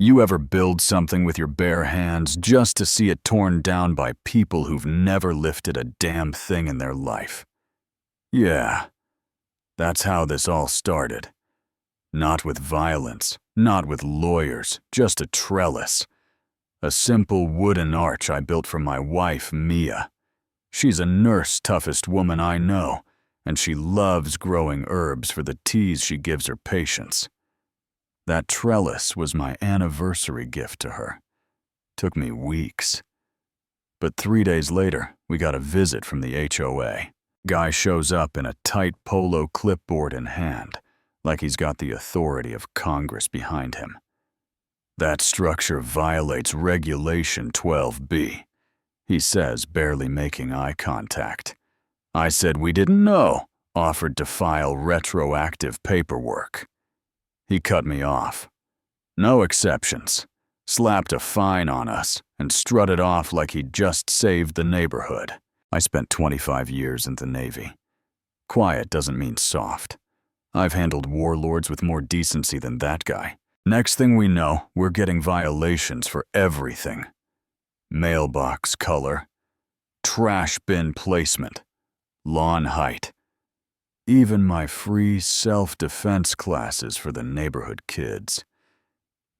You ever build something with your bare hands just to see it torn down by people who've never lifted a damn thing in their life? Yeah, that's how this all started. Not with violence, not with lawyers, just a trellis. A simple wooden arch I built for my wife, Mia. She's a nurse, toughest woman I know, and she loves growing herbs for the teas she gives her patients. That trellis was my anniversary gift to her. Took me weeks. But 3 days later, we got a visit from the HOA. Guy shows up in a tight polo clipboard in hand, like he's got the authority of Congress behind him. That structure violates Regulation 12B, he says, barely making eye contact. I said we didn't know, offered to file retroactive paperwork. He cut me off. No exceptions. Slapped a fine on us and strutted off like he'd just saved the neighborhood. I spent 25 years in the Navy. Quiet doesn't mean soft. I've handled warlords with more decency than that guy. Next thing we know, we're getting violations for everything. Mailbox color, trash bin placement, lawn height. Even my free self-defense classes for the neighborhood kids.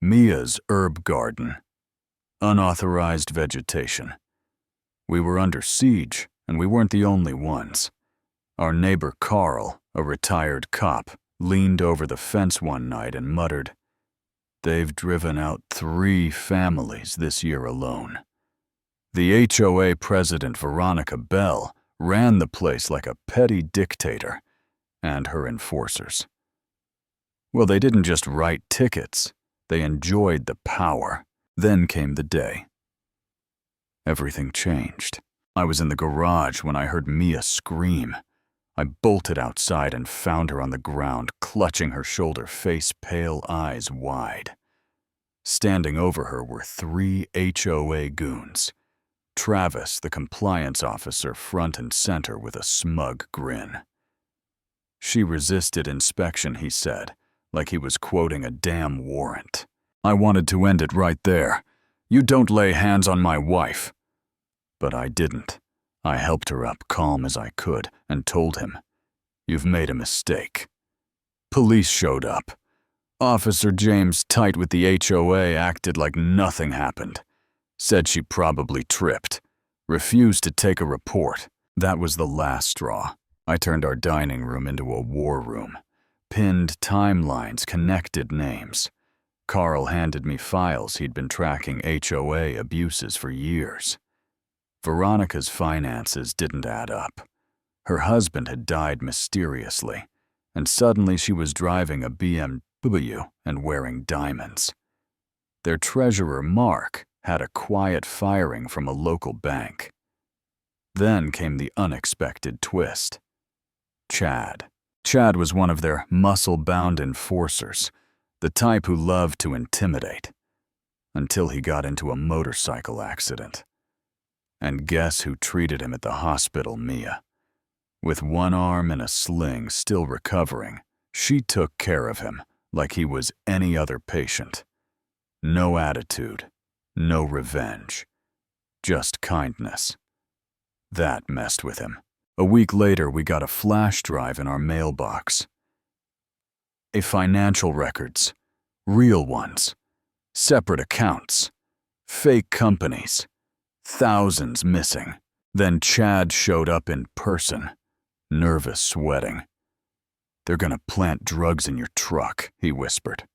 Mia's herb garden. Unauthorized vegetation. We were under siege, and we weren't the only ones. Our neighbor Carl, a retired cop, leaned over the fence one night and muttered, "They've driven out 3 families this year alone." The HOA president, Veronica Bell, ran the place like a petty dictator, and her enforcers. Well, they didn't just write tickets, they enjoyed the power. Then came the day. Everything changed. I was in the garage when I heard Mia scream. I bolted outside and found her on the ground, clutching her shoulder, face pale, eyes wide. Standing over her were 3 HOA goons. Travis, the compliance officer, front and center with a smug grin. She resisted inspection, he said, like he was quoting a damn warrant. I wanted to end it right there. You don't lay hands on my wife. But I didn't. I helped her up, calm as I could, and told him, "You've made a mistake." Police showed up. Officer James, tight with the HOA, acted like nothing happened. Said she probably tripped. Refused to take a report. That was the last straw. I turned our dining room into a war room. Pinned timelines, connected names. Carl handed me files he'd been tracking HOA abuses for years. Veronica's finances didn't add up. Her husband had died mysteriously, and suddenly she was driving a BMW and wearing diamonds. Their treasurer, Mark, had a quiet firing from a local bank. Then came the unexpected twist. Chad. Chad was one of their muscle-bound enforcers, the type who loved to intimidate, until he got into a motorcycle accident. And guess who treated him at the hospital, Mia? With one arm in a sling, still recovering, she took care of him like he was any other patient. No attitude, no revenge, just kindness. That messed with him. A week later, we got a flash drive in our mailbox. Financial records, real ones, separate accounts, fake companies, thousands missing. Then Chad showed up in person, nervous, sweating. "They're gonna plant drugs in your truck," he whispered.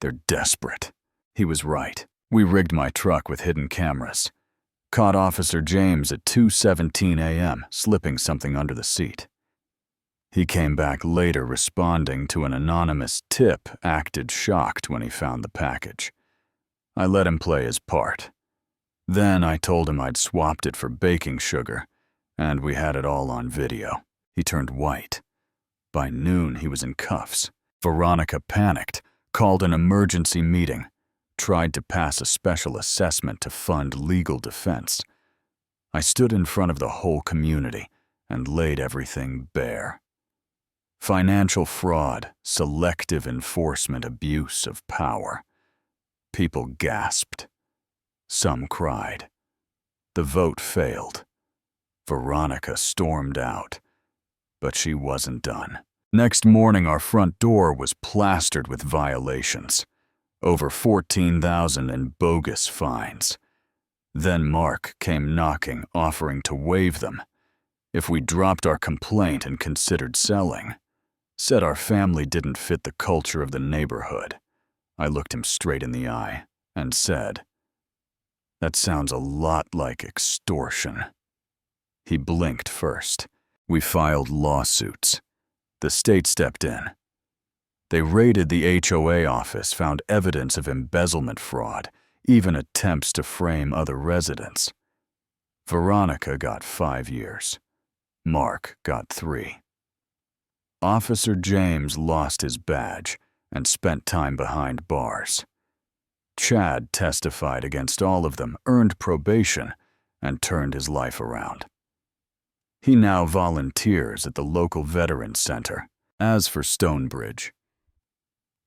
"They're desperate." He was right. We rigged my truck with hidden cameras. Caught Officer James at 2:17 a.m. slipping something under the seat. He came back later responding to an anonymous tip, acted shocked when he found the package. I let him play his part. Then I told him I'd swapped it for baking sugar, and we had it all on video. He turned white. By noon, he was in cuffs. Veronica panicked, called an emergency meeting, tried to pass a special assessment to fund legal defense. I stood in front of the whole community and laid everything bare. Financial fraud, selective enforcement, abuse of power. People gasped. Some cried. The vote failed. Veronica stormed out. But she wasn't done. Next morning, our front door was plastered with violations. Over $14,000 in bogus fines. Then Mark came knocking, offering to waive them if we dropped our complaint and considered selling. Said our family didn't fit the culture of the neighborhood. I looked him straight in the eye and said, "That sounds a lot like extortion." He blinked first. We filed lawsuits. The state stepped in. They raided the HOA office, found evidence of embezzlement fraud, even attempts to frame other residents. Veronica got 5 years. Mark got 3. Officer James lost his badge and spent time behind bars. Chad testified against all of them, earned probation, and turned his life around. He now volunteers at the local Veterans Center. As for Stonebridge,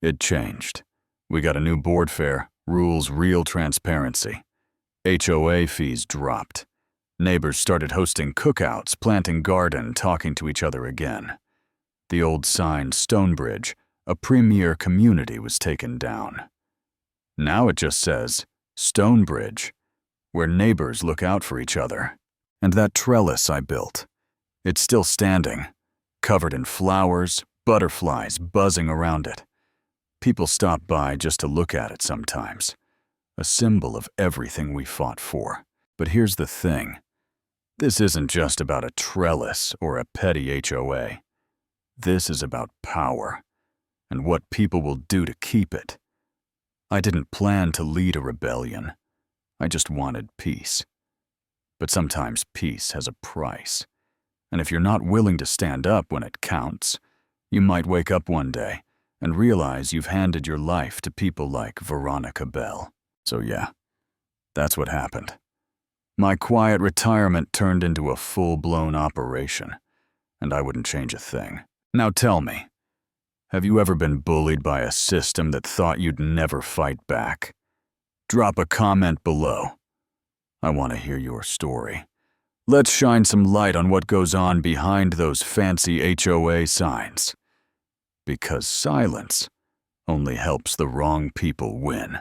it changed. We got a new board fair, rules real transparency. HOA fees dropped. Neighbors started hosting cookouts, planting garden, talking to each other again. The old sign, Stonebridge, a premier community, was taken down. Now it just says, Stonebridge, where neighbors look out for each other. And that trellis I built, it's still standing, covered in flowers, butterflies buzzing around it. People stop by just to look at it sometimes, a symbol of everything we fought for. But here's the thing. This isn't just about a trellis or a petty HOA. This is about power and what people will do to keep it. I didn't plan to lead a rebellion. I just wanted peace. But sometimes peace has a price. And if you're not willing to stand up when it counts, you might wake up one day and realize you've handed your life to people like Veronica Bell. So yeah, that's what happened. My quiet retirement turned into a full-blown operation, and I wouldn't change a thing. Now tell me, have you ever been bullied by a system that thought you'd never fight back? Drop a comment below. I want to hear your story. Let's shine some light on what goes on behind those fancy HOA signs. Because silence only helps the wrong people win.